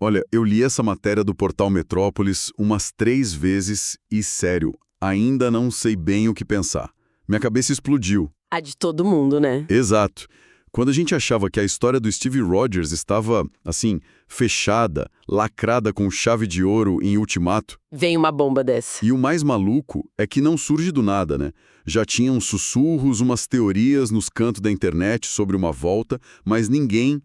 Olha, eu li essa matéria do portal Metrópolis umas 3 vezes e, sério, ainda não sei bem o que pensar. Minha cabeça explodiu. A de todo mundo, né? Exato. Quando a gente achava que a história do Steve Rogers estava, assim, fechada, lacrada com chave de ouro em Ultimato. Vem uma bomba dessa. E o mais maluco é que não surge do nada, né? Já tinham sussurros, umas teorias nos cantos da internet sobre uma volta, mas ninguém,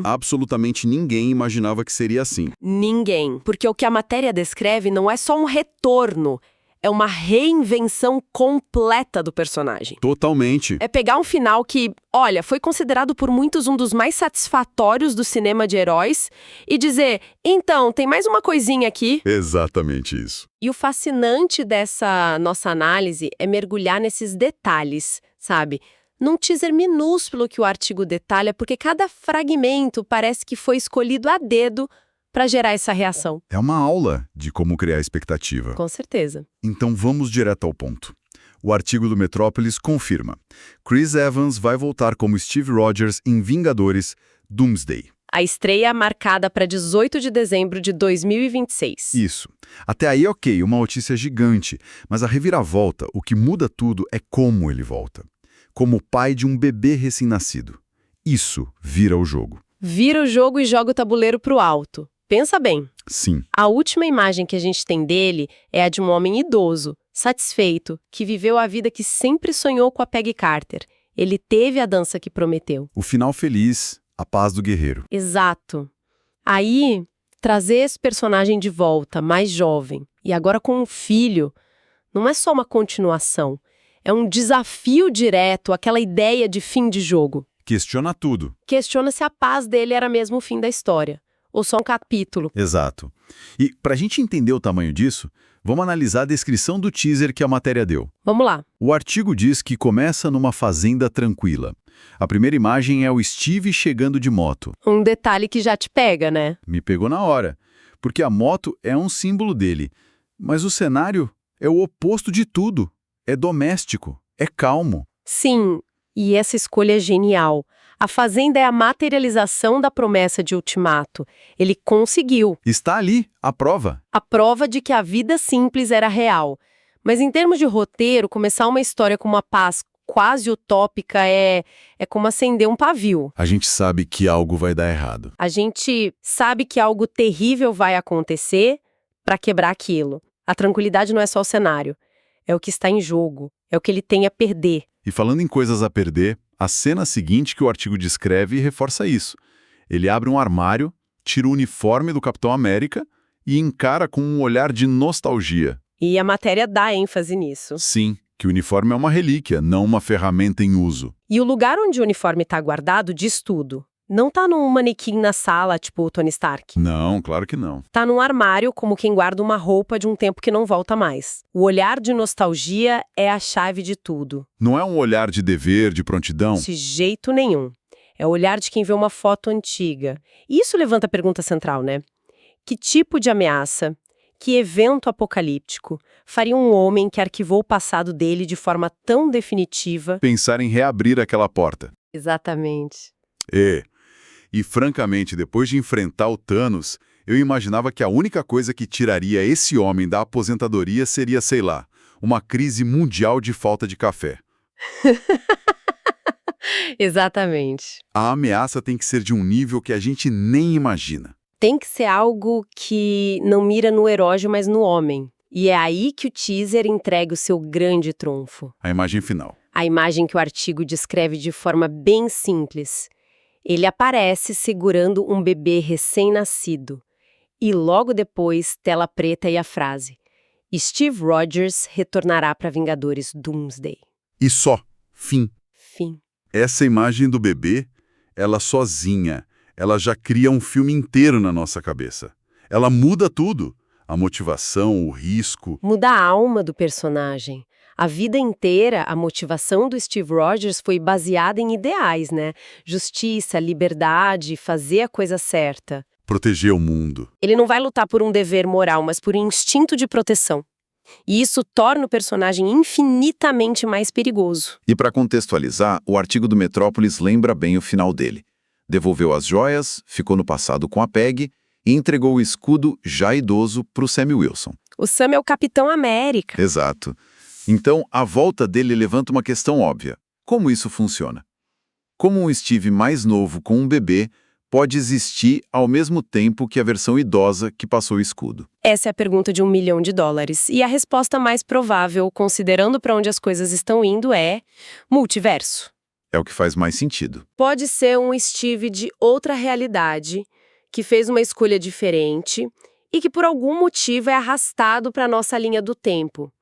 absolutamente ninguém imaginava que seria assim. Ninguém. Porque o que a matéria descreve não é só um retorno, é uma reinvenção completa do personagem. Totalmente. É pegar um final que, olha, foi considerado por muitos um dos mais satisfatórios do cinema de heróis e dizer, então, tem mais uma coisinha aqui. Exatamente isso. E o fascinante dessa nossa análise é mergulhar nesses detalhes, sabe? Num teaser minúsculo que o artigo detalha, porque cada fragmento parece que foi escolhido a dedo para gerar essa reação. É uma aula de como criar expectativa. Com certeza. Então vamos direto ao ponto. O artigo do Metrópolis confirma. Chris Evans vai voltar como Steve Rogers em Vingadores Doomsday. A estreia marcada para 18 de dezembro de 2026. Isso. Até aí, ok, uma notícia gigante, mas a reviravolta, o que muda tudo é como ele volta. Como pai de um bebê recém-nascido. Isso vira o jogo. Vira o jogo e joga o tabuleiro pro alto. Pensa bem. Sim. A última imagem que a gente tem dele é a de um homem idoso, satisfeito, que viveu a vida que sempre sonhou com a Peggy Carter. Ele teve a dança que prometeu. O final feliz, a paz do guerreiro. Exato. Aí, trazer esse personagem de volta, mais jovem, e agora com um filho, não é só uma continuação. É um desafio direto, aquela ideia de fim de jogo. Questiona tudo. Questiona se a paz dele era mesmo o fim da história. Ou só um capítulo. Exato. E, para a gente entender o tamanho disso, vamos analisar a descrição do teaser que a matéria deu. Vamos lá. O artigo diz que começa numa fazenda tranquila. A primeira imagem é o Steve chegando de moto. Um detalhe que já te pega, né? Me pegou na hora, porque a moto é um símbolo dele. Mas o cenário é o oposto de tudo. É doméstico, é calmo. Sim, e essa escolha é genial. A fazenda é a materialização da promessa de Ultimato. Ele conseguiu. Está ali, a prova. A prova de que a vida simples era real. Mas em termos de roteiro, começar uma história com uma paz quase utópica é como acender um pavio. A gente sabe que algo vai dar errado. A gente sabe que algo terrível vai acontecer para quebrar aquilo. A tranquilidade não é só o cenário. É o que está em jogo. É o que ele tem a perder. E falando em coisas a perder, a cena seguinte que o artigo descreve reforça isso. Ele abre um armário, tira o uniforme do Capitão América e encara com um olhar de nostalgia. E a matéria dá ênfase nisso. Sim, que o uniforme é uma relíquia, não uma ferramenta em uso. E o lugar onde o uniforme está guardado diz tudo. Não tá num manequim na sala, tipo o Tony Stark. Não, claro que não. Tá num armário, como quem guarda uma roupa de um tempo que não volta mais. O olhar de nostalgia é a chave de tudo. Não é um olhar de dever, de prontidão? De jeito nenhum. É o olhar de quem vê uma foto antiga. E isso levanta a pergunta central, né? Que tipo de ameaça, que evento apocalíptico faria um homem que arquivou o passado dele de forma tão definitiva? Pensar em reabrir aquela porta. Exatamente. E francamente, depois de enfrentar o Thanos, eu imaginava que a única coisa que tiraria esse homem da aposentadoria seria, sei lá, uma crise mundial de falta de café. Exatamente. A ameaça tem que ser de um nível que a gente nem imagina. Tem que ser algo que não mira no herói, mas no homem. E é aí que o teaser entrega o seu grande trunfo. A imagem final. A imagem que o artigo descreve de forma bem simples. Ele aparece segurando um bebê recém-nascido. E logo depois, tela preta e a frase: Steve Rogers retornará para Vingadores Doomsday. E só. Fim. Fim. Essa imagem do bebê, ela sozinha, ela já cria um filme inteiro na nossa cabeça. Ela muda tudo. A motivação, o risco. Muda a alma do personagem. A vida inteira, a motivação do Steve Rogers foi baseada em ideais, né? Justiça, liberdade, fazer a coisa certa. Proteger o mundo. Ele não vai lutar por um dever moral, mas por um instinto de proteção. E isso torna o personagem infinitamente mais perigoso. E para contextualizar, o artigo do Metrópolis lembra bem o final dele. Devolveu as joias, ficou no passado com a Peggy e entregou o escudo já idoso para o Sam Wilson. O Sam é o Capitão América. Exato. Então, a volta dele levanta uma questão óbvia. Como isso funciona? Como um Steve mais novo com um bebê pode existir ao mesmo tempo que a versão idosa que passou o escudo? Essa é a pergunta de $1 milhão. E a resposta mais provável, considerando para onde as coisas estão indo, é multiverso. É o que faz mais sentido. Pode ser um Steve de outra realidade, que fez uma escolha diferente e que por algum motivo é arrastado para a nossa linha do tempo.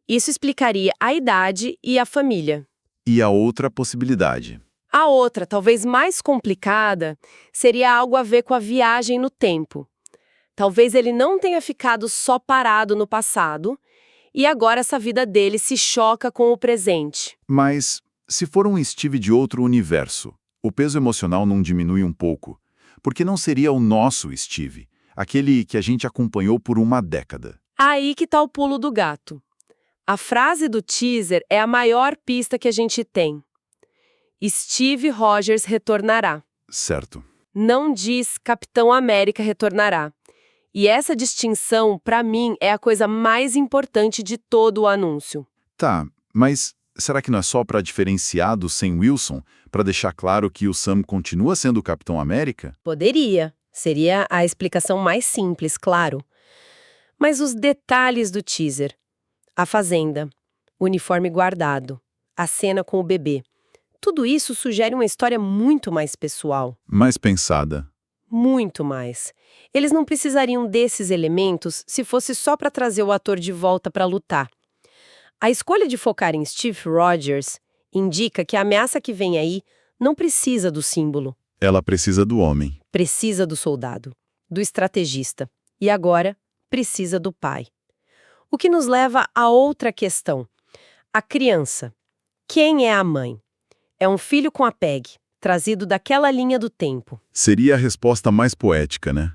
Isso explicaria a idade e a família. E a outra possibilidade? A outra, talvez mais complicada, seria algo a ver com a viagem no tempo. Talvez ele não tenha ficado só parado no passado e agora essa vida dele se choca com o presente. Mas, se for um Steve de outro universo, o peso emocional não diminui um pouco? Porque não seria o nosso Steve, aquele que a gente acompanhou por uma década. Aí que tá o pulo do gato. A frase do teaser é a maior pista que a gente tem. Steve Rogers retornará. Certo. Não diz Capitão América retornará. E essa distinção, para mim, é a coisa mais importante de todo o anúncio. Tá, mas será que não é só para diferenciar do Sam Wilson, para deixar claro que o Sam continua sendo o Capitão América? Poderia. Seria a explicação mais simples, claro. Mas os detalhes do teaser, a fazenda, o uniforme guardado, a cena com o bebê, tudo isso sugere uma história muito mais pessoal. Mais pensada. Muito mais. Eles não precisariam desses elementos se fosse só para trazer o ator de volta para lutar. A escolha de focar em Steve Rogers indica que a ameaça que vem aí não precisa do símbolo. Ela precisa do homem. Precisa do soldado, do estrategista. E agora, precisa do pai. O que nos leva a outra questão. A criança. Quem é a mãe? É um filho com a Peg, trazido daquela linha do tempo. Seria a resposta mais poética, né?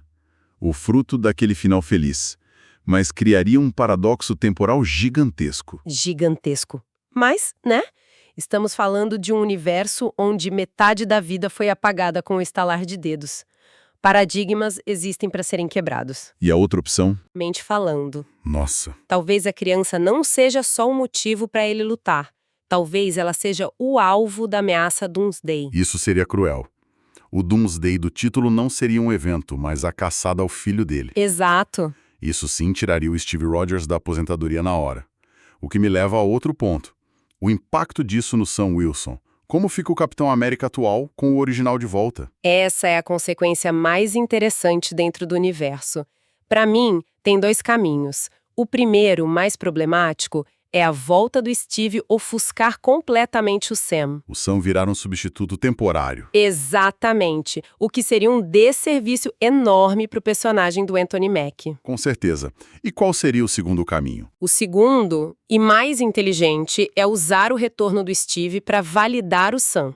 O fruto daquele final feliz. Mas criaria um paradoxo temporal gigantesco. Gigantesco. Mas, né? Estamos falando de um universo onde metade da vida foi apagada com o estalar de dedos. Paradigmas existem para serem quebrados. E a outra opção? Mente falando. Nossa. Talvez a criança não seja só um motivo para ele lutar. Talvez ela seja o alvo da ameaça Doomsday. Isso seria cruel. O Doomsday do título não seria um evento, mas a caçada ao filho dele. Exato. Isso sim tiraria o Steve Rogers da aposentadoria na hora. O que me leva a outro ponto. O impacto disso no Sam Wilson. Como fica o Capitão América atual com o original de volta? Essa é a consequência mais interessante dentro do universo. Para mim, tem dois caminhos. O primeiro, mais problemático, é a volta do Steve ofuscar completamente o Sam. O Sam virar um substituto temporário. Exatamente. O que seria um desserviço enorme para o personagem do Anthony Mackie. Com certeza. E qual seria o segundo caminho? O segundo, e mais inteligente, é usar o retorno do Steve para validar o Sam.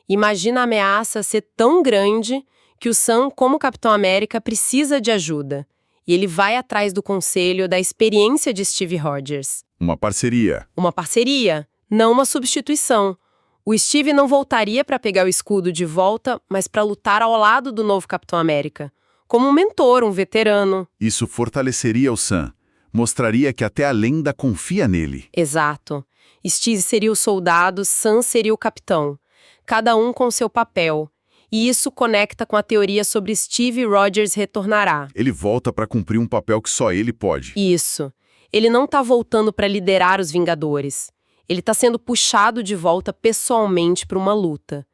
Imagina a ameaça ser tão grande que o Sam, como Capitão América, precisa de ajuda. E ele vai atrás do conselho, da experiência de Steve Rogers. Uma parceria. Uma parceria, não uma substituição. O Steve não voltaria para pegar o escudo de volta, mas para lutar ao lado do novo Capitão América. Como um mentor, um veterano. Isso fortaleceria o Sam. Mostraria que até a lenda confia nele. Exato. Steve seria o soldado, Sam seria o capitão. Cada um com seu papel. E isso conecta com a teoria sobre Steve Rogers retornará. Ele volta para cumprir um papel que só ele pode. Isso. Ele não está voltando para liderar os Vingadores. Ele está sendo puxado de volta pessoalmente para uma luta.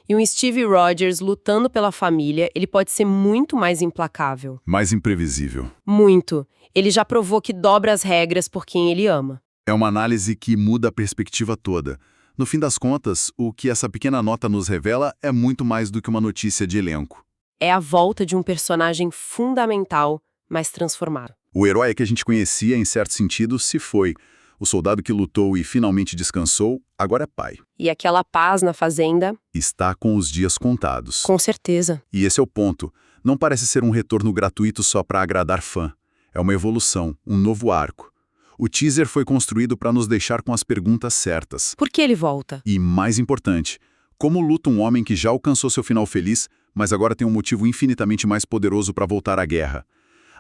E um Steve Rogers lutando pela família, ele pode ser muito mais implacável. Mais imprevisível. Muito. Ele já provou que dobra as regras por quem ele ama. É uma análise que muda a perspectiva toda. No fim das contas, o que essa pequena nota nos revela é muito mais do que uma notícia de elenco. É a volta de um personagem fundamental, mas transformado. O herói que a gente conhecia, em certo sentido, se foi. O soldado que lutou e finalmente descansou, agora é pai. E aquela paz na fazenda? Está com os dias contados. Com certeza. E esse é o ponto. Não parece ser um retorno gratuito só para agradar fã. É uma evolução, um novo arco. O teaser foi construído para nos deixar com as perguntas certas. Por que ele volta? E, mais importante, como luta um homem que já alcançou seu final feliz, mas agora tem um motivo infinitamente mais poderoso para voltar à guerra.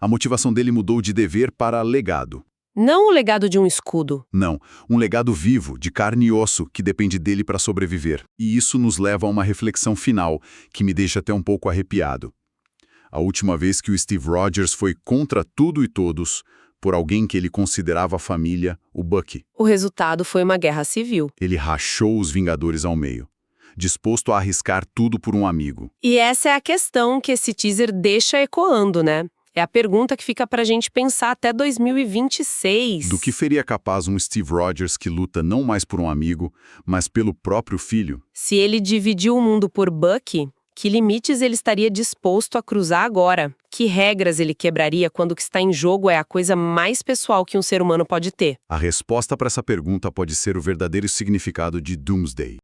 A motivação dele mudou de dever para legado. Não o legado de um escudo. Não, um legado vivo, de carne e osso, que depende dele para sobreviver. E isso nos leva a uma reflexão final, que me deixa até um pouco arrepiado. A última vez que o Steve Rogers foi contra tudo e todos, por alguém que ele considerava família, o Bucky. O resultado foi uma guerra civil. Ele rachou os Vingadores ao meio, disposto a arriscar tudo por um amigo. E essa é a questão que esse teaser deixa ecoando, né? É a pergunta que fica pra gente pensar até 2026. Do que seria capaz um Steve Rogers que luta não mais por um amigo, mas pelo próprio filho? Se ele dividiu o mundo por Bucky, que limites ele estaria disposto a cruzar agora? Que regras ele quebraria quando o que está em jogo é a coisa mais pessoal que um ser humano pode ter? A resposta para essa pergunta pode ser o verdadeiro significado de Doomsday.